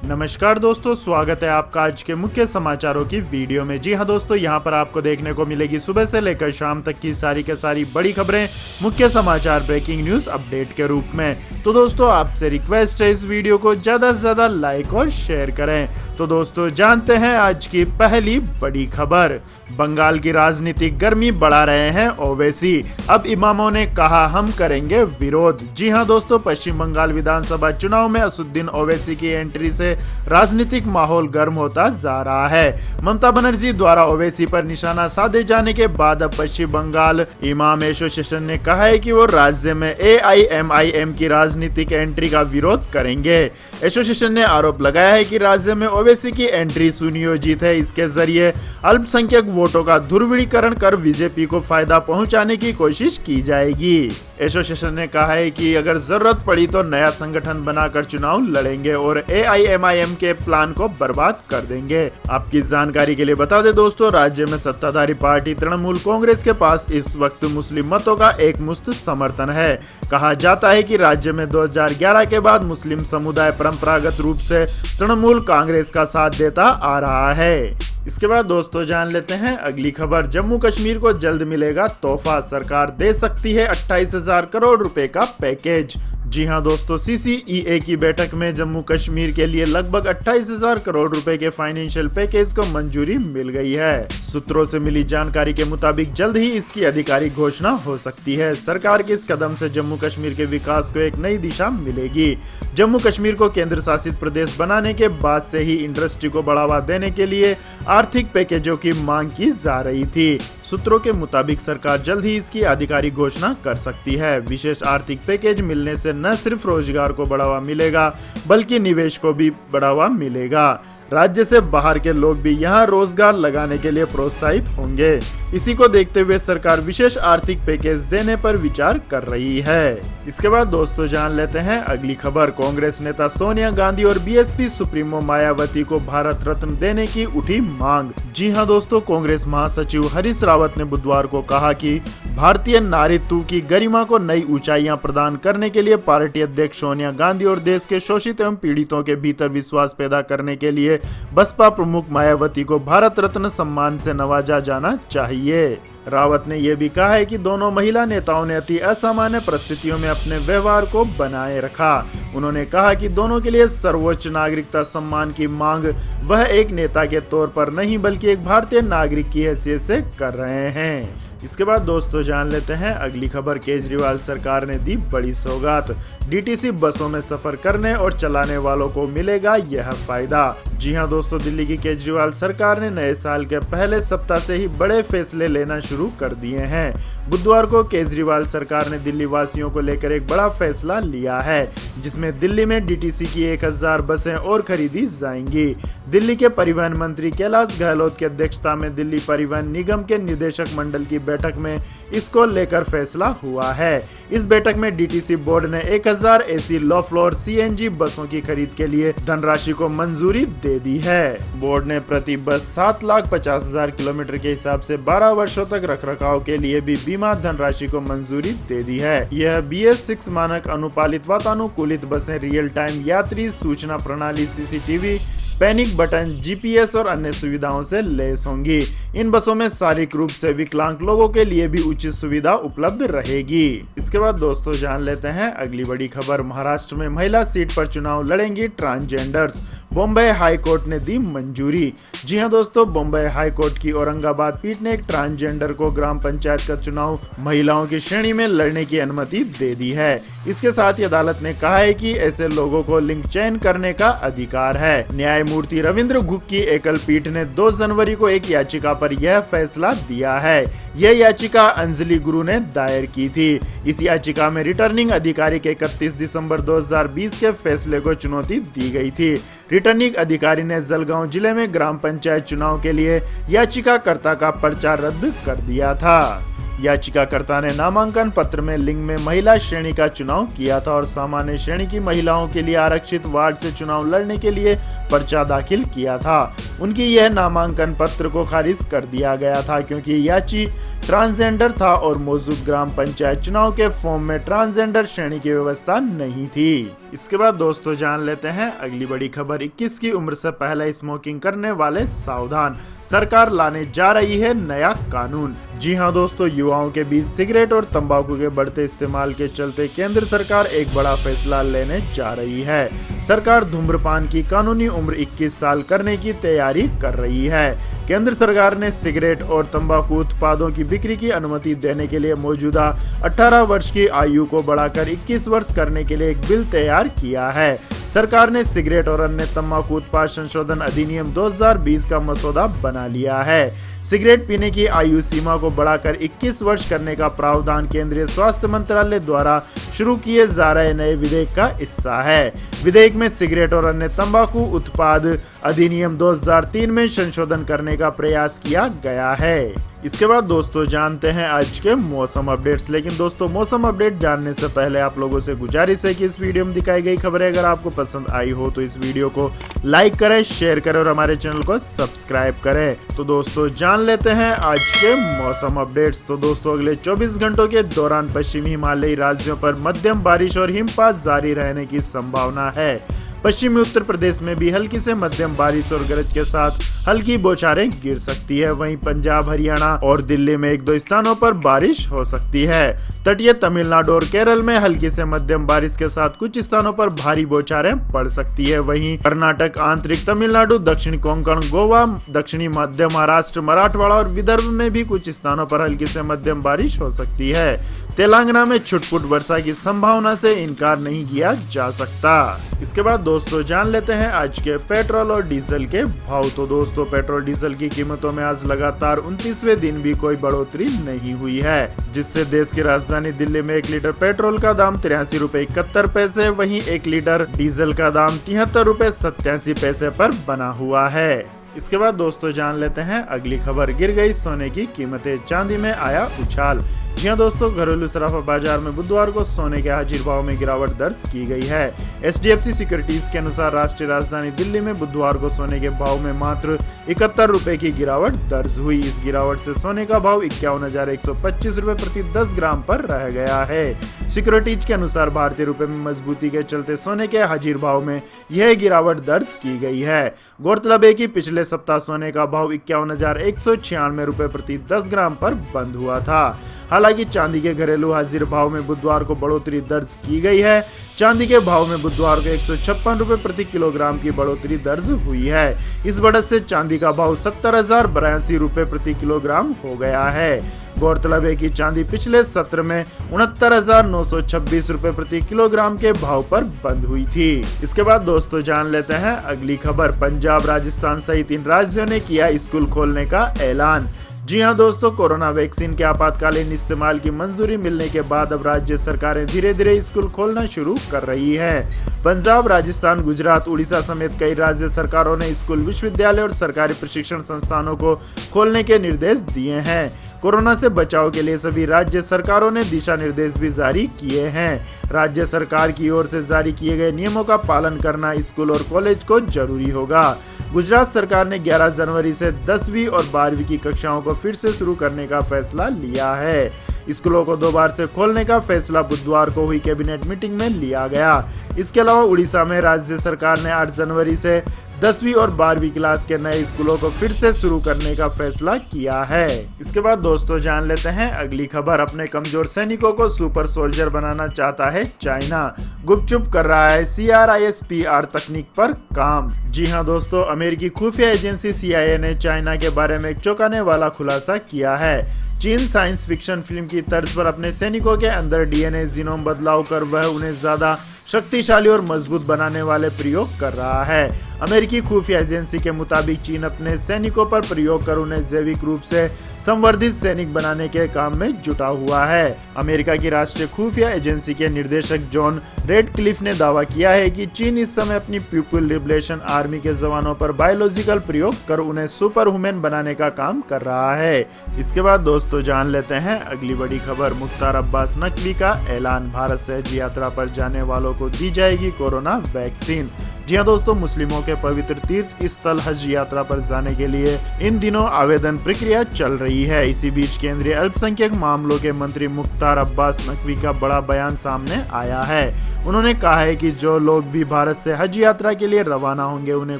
नमस्कार दोस्तों, स्वागत है आपका आज के मुख्य समाचारों की वीडियो में। जी हां दोस्तों, यहां पर आपको देखने को मिलेगी सुबह से लेकर शाम तक की सारी बड़ी खबरें मुख्य समाचार ब्रेकिंग न्यूज अपडेट के रूप में। तो दोस्तों, आपसे रिक्वेस्ट है इस वीडियो को ज्यादा से ज्यादा लाइक और शेयर करें। तो दोस्तों, जानते हैं आज की पहली बड़ी खबर। बंगाल की राजनीतिक गर्मी बढ़ा रहे हैं ओवैसी। अब इमामों ने कहा हम करेंगे विरोध। जी हां दोस्तों, पश्चिम बंगाल विधानसभा चुनाव में असदुद्दीन ओवैसी की एंट्री से राजनीतिक माहौल गर्म होता जा रहा है। ममता बनर्जी द्वारा ओवैसी पर निशाना साधे जाने के बाद अब पश्चिम बंगाल इमाम एसोसिएशन ने कहा है कि वो राज्य में AIMIM की राजनीतिक एंट्री का विरोध करेंगे। एसोसिएशन ने आरोप लगाया है कि राज्य में ओवैसी की एंट्री सुनियोजित है। इसके जरिए अल्पसंख्यक वोटों का ध्रुवीकरण कर बीजेपी को फायदा पहुंचाने की कोशिश की जाएगी। एसोसिएशन ने कहा है कि अगर जरूरत पड़ी तो नया संगठन बनाकर चुनाव लड़ेंगे और AIMIM के प्लान को बर्बाद कर देंगे। आपकी जानकारी के लिए बता दें दोस्तों, राज्य में सत्ताधारी पार्टी तृणमूल कांग्रेस के पास इस वक्त मुस्लिम मतों का एक मुश्त समर्थन है। कहा जाता है कि राज्य में 2011 के बाद मुस्लिम समुदाय परंपरागत रूप से तृणमूल कांग्रेस का साथ देता आ रहा है। इसके बाद दोस्तों, जान लेते हैं अगली खबर। जम्मू कश्मीर को जल्द मिलेगा तोहफा, सरकार दे सकती है 28,000 करोड़ रुपए का पैकेज। जी हां दोस्तों, CCEA की बैठक में जम्मू कश्मीर के लिए लगभग 28,000 करोड़ रुपए के फाइनेंशियल पैकेज को मंजूरी मिल गई है। सूत्रों से मिली जानकारी के मुताबिक जल्द ही इसकी आधिकारिक घोषणा हो सकती है। सरकार के इस कदम से जम्मू कश्मीर के विकास को एक नई दिशा मिलेगी। जम्मू कश्मीर को केंद्र शासित प्रदेश बनाने के बाद से ही इंडस्ट्री को बढ़ावा देने के लिए आर्थिक पैकेजों की मांग की जा रही थी। सूत्रों के मुताबिक सरकार जल्द ही इसकी आधिकारिक घोषणा कर सकती है। विशेष आर्थिक पैकेज मिलने से न सिर्फ रोजगार को बढ़ावा मिलेगा बल्कि निवेश को भी बढ़ावा मिलेगा। राज्य से बाहर के लोग भी यहां रोजगार लगाने के लिए प्रोत्साहित होंगे। इसी को देखते हुए सरकार विशेष आर्थिक पैकेज देने पर विचार कर रही है। इसके बाद दोस्तों, जान लेते हैं अगली खबर। कांग्रेस नेता सोनिया गांधी और BSP सुप्रीमो मायावती को भारत रत्न देने की उठी मांग। जी हां दोस्तों, कांग्रेस महासचिव हरीश रावत ने बुधवार को कहा कि भारतीय नारीत्व की गरिमा को नई ऊंचाइयां प्रदान करने के लिए पार्टी अध्यक्ष सोनिया गांधी और देश के शोषित एवं पीड़ितों के भीतर विश्वास पैदा करने के लिए बसपा प्रमुख मायावती को भारत रत्न सम्मान से नवाजा जाना चाहिए। रावत ने यह भी कहा है कि दोनों महिला नेताओं ने अति असामान्य परिस्थितियों में अपने व्यवहार को बनाए रखा। उन्होंने कहा कि दोनों के लिए सर्वोच्च नागरिकता सम्मान की मांग वह एक नेता के तौर पर नहीं बल्कि एक भारतीय नागरिक की हैसियत से कर रहे हैं। इसके बाद दोस्तों, जान लेते हैं अगली खबर। केजरीवाल सरकार ने दी बड़ी सौगात, DTC बसों में सफर करने और चलाने वालों को मिलेगा यह फायदा। जी हां दोस्तों, दिल्ली की केजरीवाल सरकार ने नए साल के पहले सप्ताह से ही बड़े फैसले लेना शुरू कर दिए हैं। बुधवार को केजरीवाल सरकार ने दिल्ली वासियों को लेकर एक बड़ा फैसला लिया है, जिसमें दिल्ली में DTC की 1000 बसें और खरीदी जाएंगी। दिल्ली के परिवहन मंत्री कैलाश गहलोत की अध्यक्षता में दिल्ली परिवहन निगम के निदेशक मंडल की बैठक में इसको लेकर फैसला हुआ है। इस बैठक में DTC बोर्ड ने 1000 AC लो फ्लोर CNG बसों की खरीद के लिए धनराशि को मंजूरी दे दी है। बोर्ड ने प्रति बस 7,50,000 किलोमीटर के हिसाब से 12 वर्षों तक रखरखाव के लिए भी बीमा धनराशि को मंजूरी दे दी है। यह BS6 मानक अनुपालित वातानुकूलित बसें रियल टाइम यात्री सूचना प्रणाली CCTV, पैनिक बटन, GPS और अन्य सुविधाओं से लैस होंगी। इन बसों में शारीरिक रूप से विकलांग लोगों के लिए भी उचित सुविधा उपलब्ध रहेगी। इसके बाद दोस्तों, जान लेते हैं अगली बड़ी खबर। महाराष्ट्र में महिला सीट पर चुनाव लड़ेंगी ट्रांसजेंडर्स, बॉम्बे हाई कोर्ट ने दी मंजूरी। जी हां दोस्तों, बॉम्बे हाई कोर्ट की औरंगाबाद पीठ ने एक ट्रांसजेंडर को ग्राम पंचायत का चुनाव महिलाओं की श्रेणी में लड़ने की अनुमति दे दी है। इसके साथ ही अदालत ने कहा है कि ऐसे लोगों को लिंग चयन करने का अधिकार है। न्यायमूर्ति रविंद्र घुग की एकल पीठ ने 2 जनवरी को एक याचिका पर यह फैसला दिया है। यह याचिका अंजलि गुरु ने दायर की थी। इस याचिका में रिटर्निंग अधिकारी के 31 दिसंबर 2020 के फैसले को चुनौती दी गई थी। रिटर्निंग अधिकारी ने जलगांव जिले में ग्राम पंचायत चुनाव के लिए याचिकाकर्ता का पर्चा रद्द कर दिया था। याचिकाकर्ता ने नामांकन पत्र में लिंग में महिला श्रेणी का चुनाव किया था और सामान्य श्रेणी की महिलाओं के लिए आरक्षित वार्ड से चुनाव लड़ने के लिए पर्चा दाखिल किया था। उनकी यह नामांकन पत्र को खारिज कर दिया गया था क्योंकि याची ट्रांसजेंडर था और मौजूद ग्राम पंचायत चुनाव के फॉर्म में ट्रांसजेंडर श्रेणी की व्यवस्था नहीं थी। इसके बाद दोस्तों जान लेते हैं अगली बड़ी खबर। 21 की उम्र से पहले स्मोकिंग करने वाले सावधान, सरकार लाने जा रही है नया कानून। जी हां दोस्तों, युवाओं के बीच सिगरेट और तंबाकू के बढ़ते इस्तेमाल के चलते केंद्र सरकार एक बड़ा फैसला लेने जा रही है। सरकार धूम्रपान की कानूनी उम्र 21 साल करने की तैयारी कर रही है। केंद्र सरकार ने सिगरेट और तंबाकू उत्पादों की बिक्री की अनुमति देने के लिए मौजूदा 18 वर्ष की आयु को बढ़ाकर 21 वर्ष करने के लिए एक बिल तैयार किया है। सरकार ने सिगरेट और अन्य तंबाकू उत्पाद संशोधन अधिनियम 2020 का मसौदा बना लिया है। सिगरेट पीने की आयु सीमा को बढ़ाकर 21 वर्ष करने का प्रावधान केंद्रीय स्वास्थ्य मंत्रालय द्वारा शुरू किए जा रहे नए विधेयक का हिस्सा है। विधेयक में सिगरेट और अन्य तंबाकू उत्पाद अधिनियम 2003 में संशोधन करने का प्रयास किया गया है। इसके बाद दोस्तों जानते हैं आज के मौसम अपडेट्स। लेकिन दोस्तों मौसम अपडेट जानने से पहले आप लोगों से गुजारिश है कि इस वीडियो में दिखाई गई खबरें अगर आपको पसंद आई हो तो इस वीडियो को लाइक करें, शेयर करें और हमारे चैनल को सब्सक्राइब करें। तो दोस्तों जान लेते हैं आज के मौसम अपडेट्स। तो दोस्तों अगले 24 घंटों के दौरान पश्चिमी हिमालयी राज्यों पर मध्यम बारिश और हिमपात जारी रहने की संभावना है। पश्चिमी उत्तर प्रदेश में भी हल्की से मध्यम बारिश और गरज के साथ हल्की बौछारें गिर सकती है। वहीं पंजाब, हरियाणा और दिल्ली में 1-2 स्थानों पर बारिश हो सकती है। तटीय तमिलनाडु और केरल में हल्की से मध्यम बारिश के साथ कुछ स्थानों पर भारी बौछारें पड़ सकती है। वहीं कर्नाटक, आंतरिक तमिलनाडु, दक्षिणी कोंकण, गोवा, दक्षिणी मध्य महाराष्ट्र, मराठवाड़ा और विदर्भ में भी कुछ स्थानों पर हल्की से मध्यम बारिश हो सकती है। तेलंगाना में छुटपुट वर्षा की संभावना से इनकार नहीं किया जा सकता। इसके बाद दोस्तों जान लेते हैं आज के पेट्रोल और डीजल के भाव। तो दोस्तों पेट्रोल डीजल की कीमतों में आज लगातार 29वें दिन भी कोई बढ़ोतरी नहीं हुई है, जिससे देश की राजधानी दिल्ली में 1 लीटर पेट्रोल का दाम 83 रुपए 71 पैसे, वहीं 1 लीटर डीजल का दाम 73 रुपए 87 पैसे पर बना हुआ है। इसके बाद दोस्तों जान लेते हैं अगली खबर। गिर गई सोने की कीमतें, चांदी में आया उछाल। जी हां दोस्तों, घरेलू सराफा बाजार में बुधवार को सोने के हाजिर भाव में गिरावट दर्ज की गई है। HDFC सिक्योरिटीज के अनुसार राष्ट्रीय राजधानी दिल्ली में बुधवार को सोने के भाव में मात्र 71 रुपए की गिरावट दर्ज हुई। इस गिरावट से सोने का भाव 51,125 रुपए प्रति 10 ग्राम पर रह गया है। सिक्योरिटीज के अनुसार भारतीय रुपए में मजबूती के चलते सोने के हाजिर भाव में यह गिरावट दर्ज की गई है। गौरतलब है कि पिछले सप्ताह सोने का भाव 51,196 रुपए प्रति 10 ग्राम पर बंद हुआ था। हालांकि चांदी के घरेलू हाजिर भाव में बुधवार को बढ़ोतरी दर्ज की गई है। चांदी के भाव में बुधवार को 156 रुपए प्रति किलोग्राम की बढ़ोतरी दर्ज हुई है। इस बढ़त से चांदी का भाव 70,082 रुपए प्रति किलोग्राम हो गया है। गौरतलब है कि चांदी पिछले सत्र में 69,926 रुपए प्रति किलोग्राम के भाव पर बंद हुई थी। इसके बाद दोस्तों जान लेते हैं अगली खबर। पंजाब, राजस्थान सहित इन राज्यों ने किया स्कूल खोलने का ऐलान। जी हां दोस्तों, कोरोना वैक्सीन के आपातकालीन इस्तेमाल की मंजूरी मिलने के बाद अब राज्य सरकारें धीरे धीरे स्कूल खोलना शुरू कर रही है। पंजाब, राजस्थान, गुजरात, उड़ीसा समेत कई राज्य सरकारों ने स्कूल, विश्वविद्यालय और सरकारी प्रशिक्षण संस्थानों को खोलने के निर्देश दिए हैं। कोरोना से बचाव के लिए सभी राज्य सरकारों ने दिशा निर्देश भी जारी किए हैं। राज्य सरकार की ओर से जारी किए गए नियमों का पालन करना स्कूल और कॉलेज को जरूरी होगा। गुजरात सरकार ने 11 जनवरी से 10वीं और 12वीं की कक्षाओं को फिर से शुरू करने का फैसला लिया है। स्कूलों को 2 बार से खोलने का फैसला बुधवार को हुई कैबिनेट मीटिंग में लिया गया। इसके अलावा उड़ीसा में राज्य सरकार ने 8 जनवरी से 10वीं और 12वीं क्लास के नए स्कूलों को फिर से शुरू करने का फैसला किया है। इसके बाद दोस्तों जान लेते हैं अगली खबर। अपने कमजोर सैनिकों को सुपर सोल्जर बनाना चाहता है चाइना, गुपचुप कर रहा है CRISPR तकनीक पर काम। जी हां दोस्तों, अमेरिकी खुफिया एजेंसी CIA ने चाइना के बारे में एक चौंकाने वाला खुलासा किया है। चीन साइंस फिक्शन फिल्म की तर्ज पर अपने सैनिकों के अंदर DNA जीनोम बदलाव कर वह उन्हें ज्यादा शक्तिशाली और मजबूत बनाने वाले प्रयोग कर रहा है। अमेरिकी खुफिया एजेंसी के मुताबिक चीन अपने सैनिकों पर प्रयोग कर उन्हें जैविक रूप से संवर्धित सैनिक बनाने के काम में जुटा हुआ है। अमेरिका की राष्ट्रीय खुफिया एजेंसी के निर्देशक जॉन रेडक्लिफ ने दावा किया है कि चीन इस समय अपनी पीपुल लिबरेशन आर्मी के जवानों पर बायोलॉजिकल प्रयोग कर उन्हें सुपर वुमेन बनाने का काम कर रहा है। इसके बाद दोस्तों जान लेते हैं अगली बड़ी खबर। मुख्तार अब्बास नकवी का ऐलान, भारत से हज यात्रा पर जाने वालों को दी जाएगी कोरोना वैक्सीन। जी हाँ दोस्तों, मुस्लिमों के पवित्र तीर्थ स्थल हज यात्रा पर जाने के लिए इन दिनों आवेदन प्रक्रिया चल रही है। इसी बीच केंद्रीय अल्पसंख्यक मामलों के मंत्री मुख्तार अब्बास नकवी का बड़ा बयान सामने आया है। उन्होंने कहा है कि जो लोग भी भारत से हज यात्रा के लिए रवाना होंगे उन्हें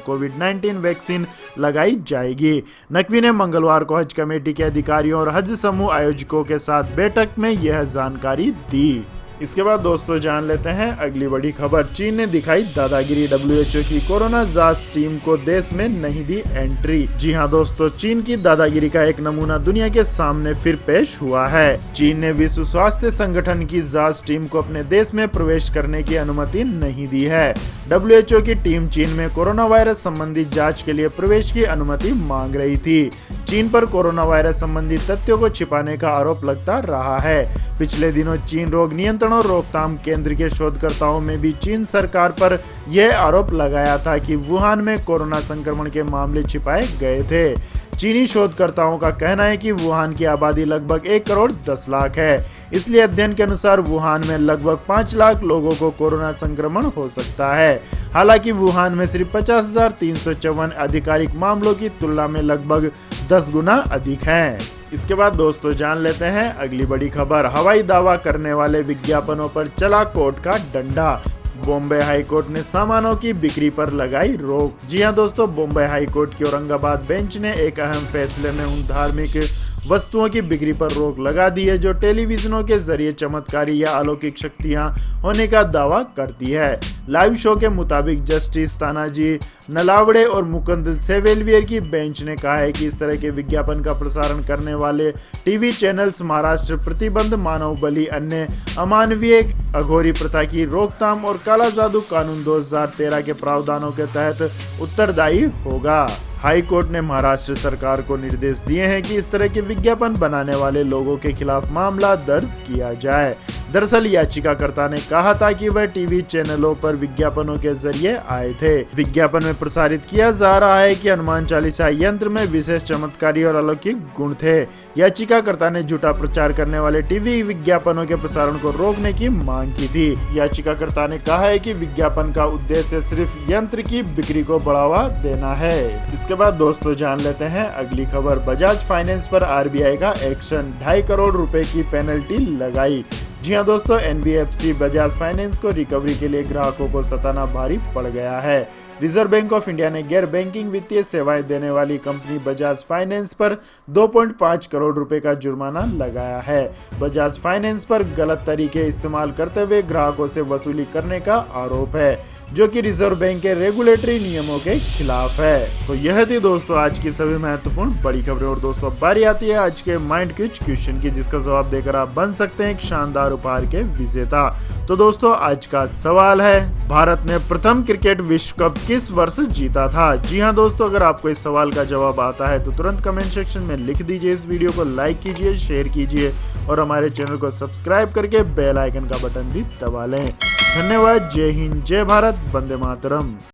कोविड-19 वैक्सीन लगाई जाएगी। नकवी ने मंगलवार को हज कमेटी के अधिकारियों और हज समूह आयोजकों के साथ बैठक में यह जानकारी दी। इसके बाद दोस्तों जान लेते हैं अगली बड़ी खबर। चीन ने दिखाई दादागिरी, WHO की कोरोना जांच टीम को देश में नहीं दी एंट्री। जी हां दोस्तों, चीन की दादागिरी का एक नमूना दुनिया के सामने फिर पेश हुआ है। चीन ने विश्व स्वास्थ्य संगठन की जांच टीम को अपने देश में प्रवेश करने की अनुमति नहीं दी है। WHO की टीम चीन में कोरोना वायरस संबंधी जाँच के लिए प्रवेश की अनुमति मांग रही थी। चीन पर कोरोना वायरस संबंधी तथ्यों को छिपाने का आरोप लगता रहा है। पिछले दिनों चीन रोग नियंत्रण और रोकथाम केंद्र के शोधकर्ताओं में भी चीन सरकार पर यह आरोप लगाया था कि वुहान में कोरोना संक्रमण के मामले छिपाए गए थे। चीनी शोधकर्ताओं का कहना है कि वुहान की आबादी लगभग 1 करोड़ 10 लाख है, इसलिए अध्ययन के अनुसार वुहान में लगभग 5 लाख लोगों को कोरोना संक्रमण हो सकता है। हालांकि वुहान में सिर्फ 50,354 आधिकारिक मामलों की तुलना में लगभग 10 गुना अधिक हैं। इसके बाद दोस्तों जान लेते हैं अगली बड़ी खबर। हवाई दावा करने वाले विज्ञापनों पर चला कोर्ट का डंडा। बॉम्बे हाई कोर्ट ने सामानों की बिक्री पर लगाई रोक। जी हां दोस्तों, बॉम्बे हाई कोर्ट की औरंगाबाद बेंच ने एक अहम फैसले में उन धार्मिक वस्तुओं की बिक्री पर रोक लगा दी है जो टेलीविजनों के जरिए चमत्कारी या अलौकिक शक्तियां होने का दावा करती है। लाइव शो के मुताबिक जस्टिस तानाजी नलावड़े और मुकुंद सेवेलवियर की बेंच ने कहा है कि इस तरह के विज्ञापन का प्रसारण करने वाले टीवी चैनल्स महाराष्ट्र प्रतिबंध, मानव बलि, अन्य अमानवीय अघोरी प्रथा की रोकथाम और काला जादू कानून 2013 के प्रावधानों के तहत उत्तरदायी होगा। हाई कोर्ट ने महाराष्ट्र सरकार को निर्देश दिए हैं कि इस तरह के विज्ञापन बनाने वाले लोगों के खिलाफ मामला दर्ज किया जाए। दरअसल याचिकाकर्ता ने कहा था कि वह टीवी चैनलों पर विज्ञापनों के जरिए आए थे। विज्ञापन में प्रसारित किया जा रहा है कि हनुमान चालीसा यंत्र में विशेष चमत्कारी और अलौकिक गुण थे। याचिकाकर्ता ने झूठा प्रचार करने वाले टीवी विज्ञापनों के प्रसारण को रोकने की मांग की थी। याचिकाकर्ता ने कहा है कि विज्ञापन का उद्देश्य सिर्फ यंत्र की बिक्री को बढ़ावा देना है। इसके बाद दोस्तों जान लेते हैं अगली खबर। बजाज फाइनेंस पर RBI का एक्शन, 2.5 करोड़ रुपए की पेनल्टी लगाई। जी हाँ दोस्तों, NBFC बजाज फाइनेंस को रिकवरी के लिए ग्राहकों को सताना भारी पड़ गया है। रिजर्व बैंक ऑफ इंडिया ने गैर बैंकिंग वित्तीय सेवाएं देने वाली कंपनी बजाज फाइनेंस पर 2.5 करोड़ रुपए का जुर्माना लगाया है। बजाज फाइनेंस पर गलत तरीके इस्तेमाल करते हुए ग्राहकों से वसूली करने का आरोप है, जो कि रिजर्व बैंक के रेगुलेटरी नियमों के खिलाफ है। तो यह थी दोस्तों आज की सभी महत्वपूर्ण बड़ी खबरें। और दोस्तों बारी आती है आज के माइंड क्विज क्वेश्चन की, जिसका जवाब देकर आप बन सकते हैं एक शानदार उपहार के विजेता। तो दोस्तों आज का सवाल है, भारत ने प्रथम क्रिकेट विश्व कप किस वर्ष जीता था? जी हाँ दोस्तों, अगर आपको इस सवाल का जवाब आता है तो तुरंत कमेंट सेक्शन में लिख दीजिए। इस वीडियो को लाइक कीजिए, शेयर कीजिए और हमारे चैनल को सब्सक्राइब करके बेल आइकन का बटन भी दबा लें। धन्यवाद। जय हिंद, जय भारत, वंदे मातरम।